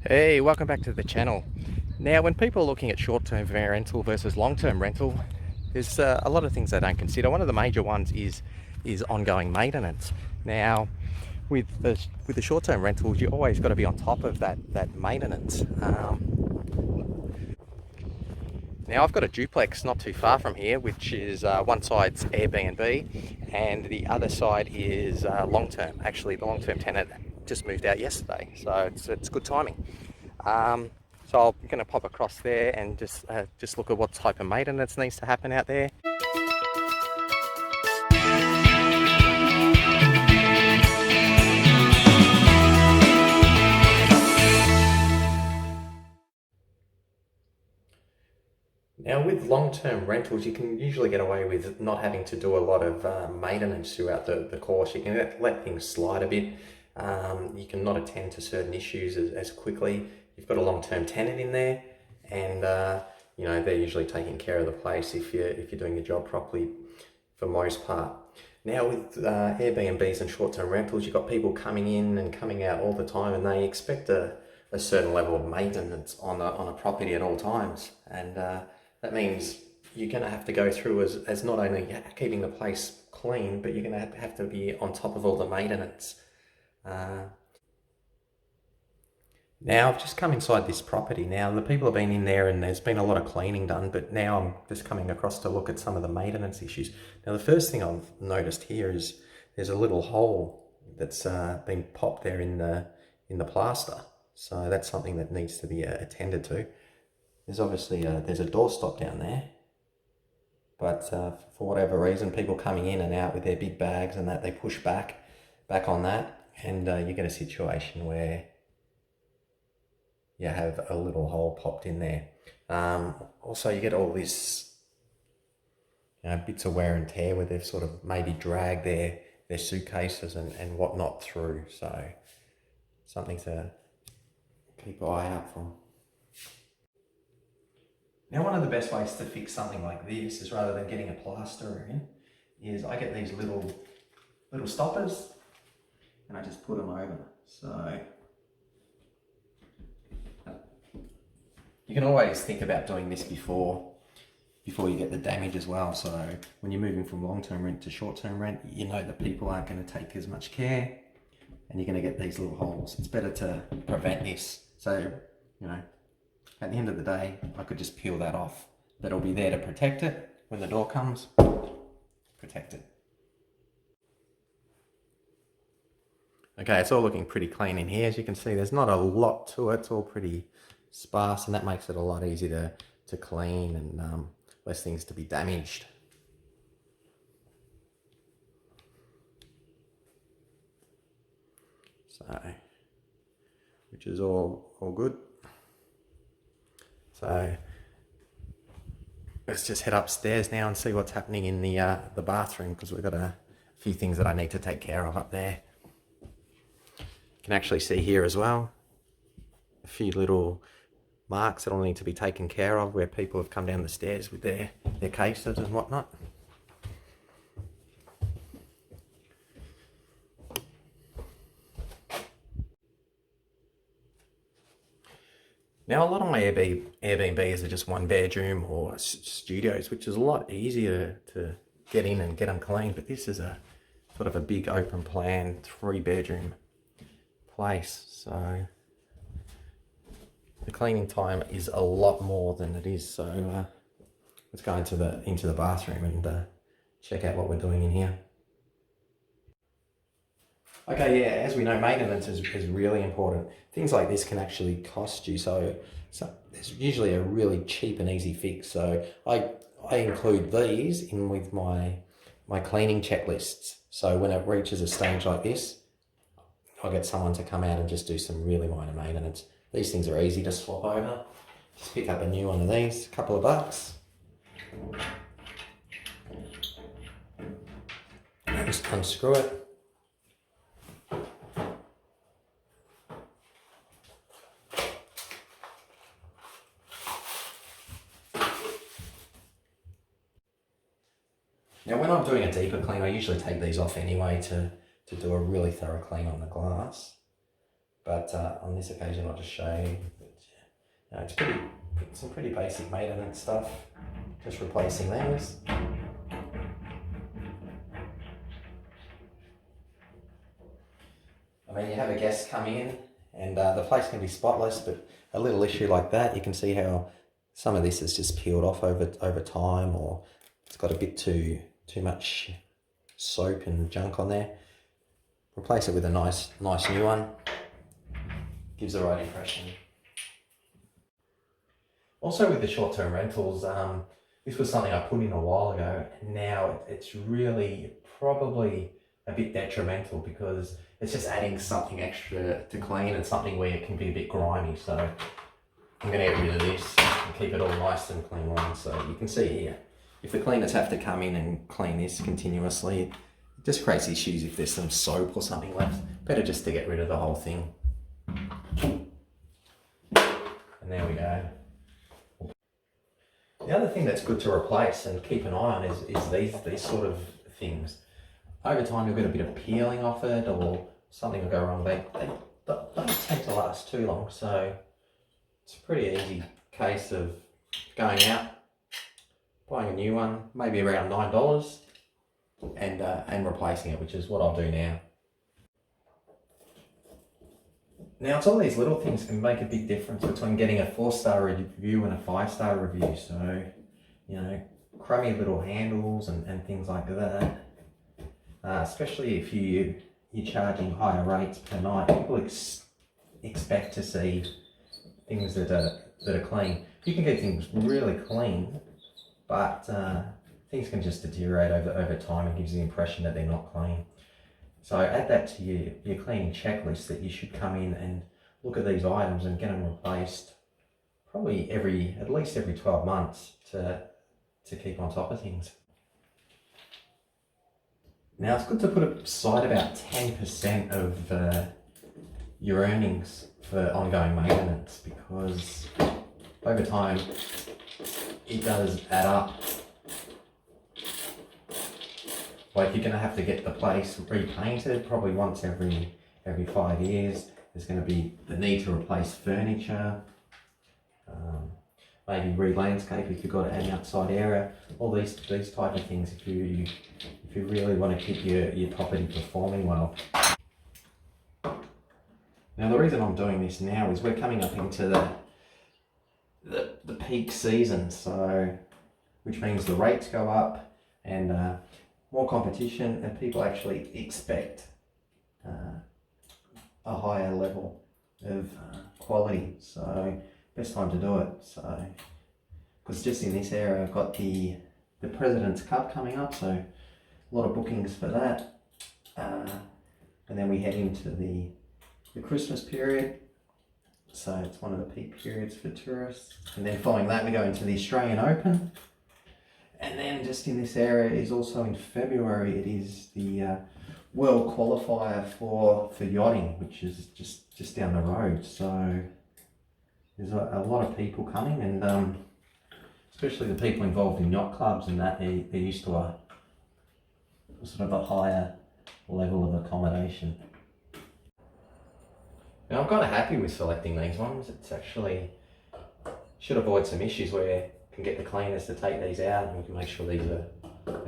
Hey, welcome back to the channel. Now, when people are looking at short-term rental versus long-term rental, there's a lot of things they don't consider. One of the major ones is ongoing maintenance. Now, with the short-term rentals, you always got to be on top of that maintenance. Now, I've got a duplex not too far from here, which is one side's Airbnb, and the other side is long-term. Actually, the long-term tenant just moved out yesterday, so it's good timing. So I'm going to pop across there and just look at what type of maintenance needs to happen out there. Now, with long-term rentals, you can usually get away with not having to do a lot of maintenance throughout the course. You can let things slide a bit. You can not attend to certain issues as quickly. You've got a long-term tenant in there, and you know, they're usually taking care of the place if you're doing your job properly for most part. Now with Airbnbs and short-term rentals, you've got people coming in and coming out all the time, and they expect a certain level of maintenance on a property at all times, and that means you're going to have to go through as not only keeping the place clean, but you're going to have to be on top of all the maintenance. Now I've just come inside this property. Now the people have been in there and there's been a lot of cleaning done, but now I'm just coming across to look at some of the maintenance issues. Now the first thing I've noticed here is there's a little hole that's been popped there in the plaster. So that's something that needs to be attended to. There's obviously there's a doorstop down there, but for whatever reason, people coming in and out with their big bags and that, they push back on that, and you get a situation where you have a little hole popped in there. Also, you get all this, you know, bits of wear and tear where they've sort of maybe dragged their suitcases and whatnot through. So something to keep an eye out for. Now, one of the best ways to fix something like this is, rather than getting a plasterer in, is I get these little stoppers and I just put them over. So you can always think about doing this before you get the damage as well. So when you're moving from long-term rent to short-term rent, you know that people aren't going to take as much care and you're going to get these little holes. It's better to prevent this. So, you know, at the end of the day, I could just peel that off. That'll be there to protect it. When the door comes, protect it. Okay, it's all looking pretty clean in here. As you can see, there's not a lot to it. It's all pretty sparse, and that makes it a lot easier to clean and less things to be damaged. So, which is all good. So let's just head upstairs now and see what's happening in the bathroom, because we've got a few things that I need to take care of up there. You can actually see here as well a few little marks that'll need to be taken care of where people have come down the stairs with their cases and whatnot. Now, a lot of my Airbnbs are just one bedroom or studios, which is a lot easier to get in and get them clean. But this is a sort of a big open plan 3-bedroom place. So the cleaning time is a lot more than it is. So let's go into the bathroom and check out what we're doing in here. Okay, yeah, as we know, maintenance is really important. Things like this can actually cost you, so there's usually a really cheap and easy fix. So I include these in with my cleaning checklists. So when it reaches a stage like this, I'll get someone to come out and just do some really minor maintenance. These things are easy to swap over. Just pick up a new one of these, a couple of bucks. Just unscrew it. Now, when I'm doing a deeper clean, I usually take these off anyway to do a really thorough clean on the glass. But on this occasion, I'll just show you. But, it's some pretty basic maintenance stuff. Just replacing these. I mean, you have a guest come in and the place can be spotless, but a little issue like that, you can see how some of this has just peeled off over time, or it's got a bit too much soap and junk on there. Replace it with a nice new one. Gives the right impression. Also with the short-term rentals, this was something I put in a while ago, and now it's really probably a bit detrimental because it's just adding something extra to clean and something where it can be a bit grimy. So I'm going to get rid of this and keep it all nice and clean line. So you can see here, if the cleaners have to come in and clean this continuously, it just creates issues if there's some soap or something left. Better just to get rid of the whole thing. And there we go. The other thing that's good to replace and keep an eye on is these sort of things. Over time you'll get a bit of peeling off it, or something will go wrong. They don't tend to last too long, so it's a pretty easy case of going out, buying a new one, maybe around $9, and replacing it, which is what I'll do now. Now, it's all these little things can make a big difference between getting a 4-star review and a 5-star review. So, you know, crummy little handles and things like that. Especially if you're charging higher rates per night, people expect to see things that are clean. You can get things really clean, but things can just deteriorate over time and gives you the impression that they're not clean. So add that to your cleaning checklist, that you should come in and look at these items and get them replaced probably at least every 12 months to keep on top of things. Now it's good to put aside about 10% of your earnings for ongoing maintenance, because over time it does add up. Like, you're going to have to get the place repainted probably once every 5 years. There's going to be the need to replace furniture, maybe re-landscape if you've got an outside area. All these type of things if you really want to keep your property performing well. Now the reason I'm doing this now is we're coming up into the peak season, so which means the rates go up and more competition, and people actually expect a higher level of quality. So best time to do it. So because just in this area I've got the President's Cup coming up, so a lot of bookings for that, and then we head into the Christmas period, so it's one of the peak periods for tourists, and then following that we go into the Australian Open. And then just in this area is also in February, it is the World Qualifier for yachting, which is just down the road. So there's a lot of people coming, and especially the people involved in yacht clubs and that, they're used to a sort of a higher level of accommodation. Now I'm kind of happy with selecting these ones. It's actually should avoid some issues where can get the cleaners to take these out, and we can make sure these are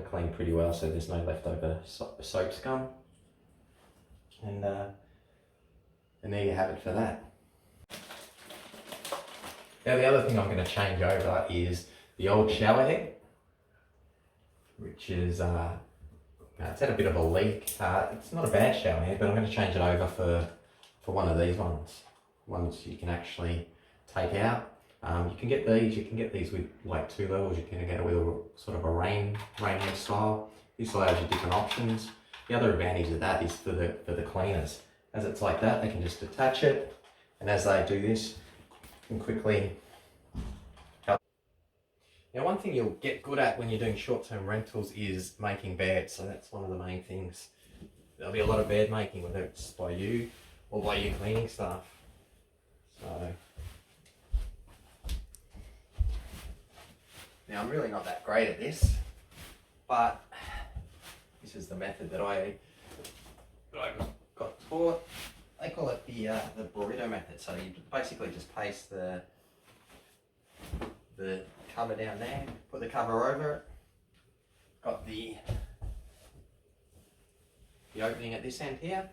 cleaned pretty well so there's no leftover soap scum. And there you have it for that. Now the other thing I'm going to change over is the old shower head, which is it's had a bit of a leak. It's not a bad shower head, but I'm going to change it over for one of these ones you can actually take out. You can get these with like 2 levels. You can get it with a sort of a rain style. This allows you different options. The other advantage of that is for the cleaners. As it's like that, they can just detach it, and as they do this, you can quickly help. Now one thing you'll get good at when you're doing short-term rentals is making beds. So that's one of the main things. There'll be a lot of bed making, whether it's by you or by your cleaning staff. So now I'm really not that great at this, but this is the method that I got taught. they call it the burrito method. So you basically just paste the cover down there, put the cover over it. Got the opening at this end here.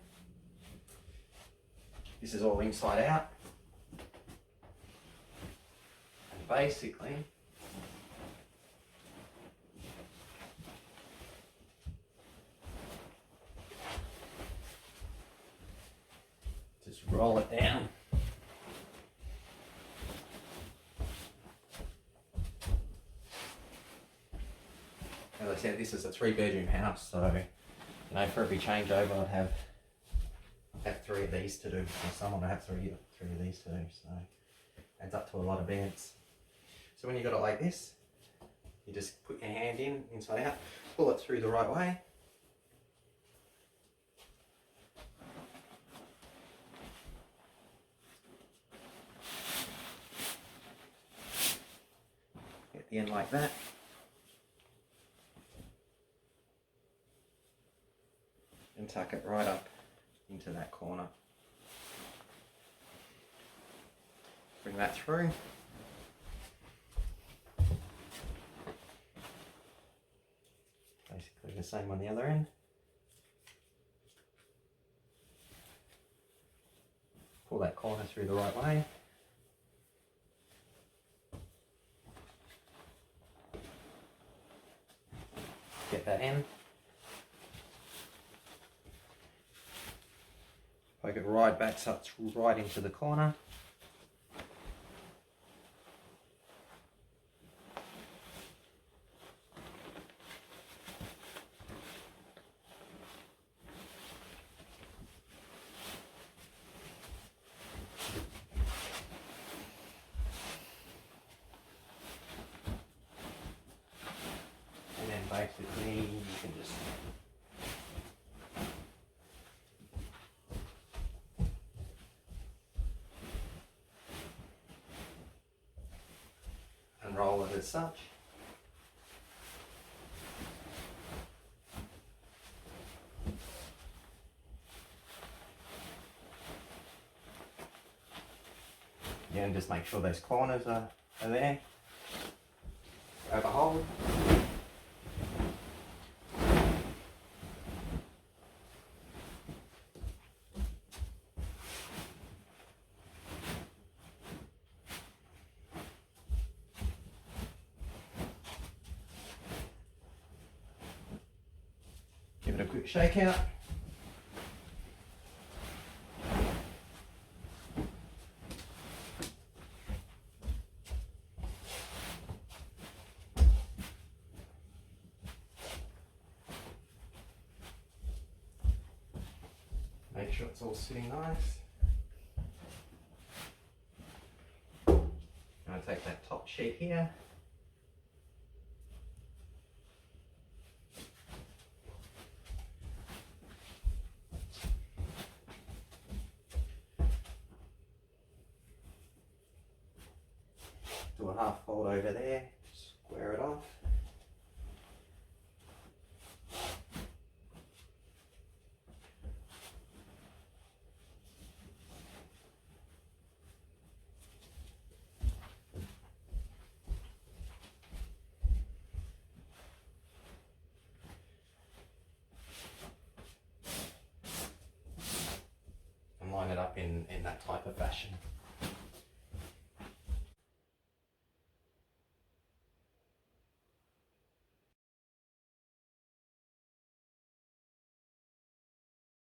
This is all inside out. And basically, just roll it down. As I said, this is a 3-bedroom house, so you know, for every changeover I'd have 3 of these to do, or someone would have 3 of these to do, so adds up to a lot of beds. So when you got it like this, you just put your hand in, inside out, pull it through the right way. Get the end like that. And tuck it right up into that corner. Bring that through. Basically the same on the other end. Pull that corner through the right way. Get that in. Poke it right back so it's right into the corner. And then basically you can just unroll it as such. Yeah, and just make sure those corners are there. Grab a hold. Give it a quick shake out. Make sure it's all sitting nice. I'm going to take that top sheet here. Do a half fold over there, square it off. And line it up in that type of fashion.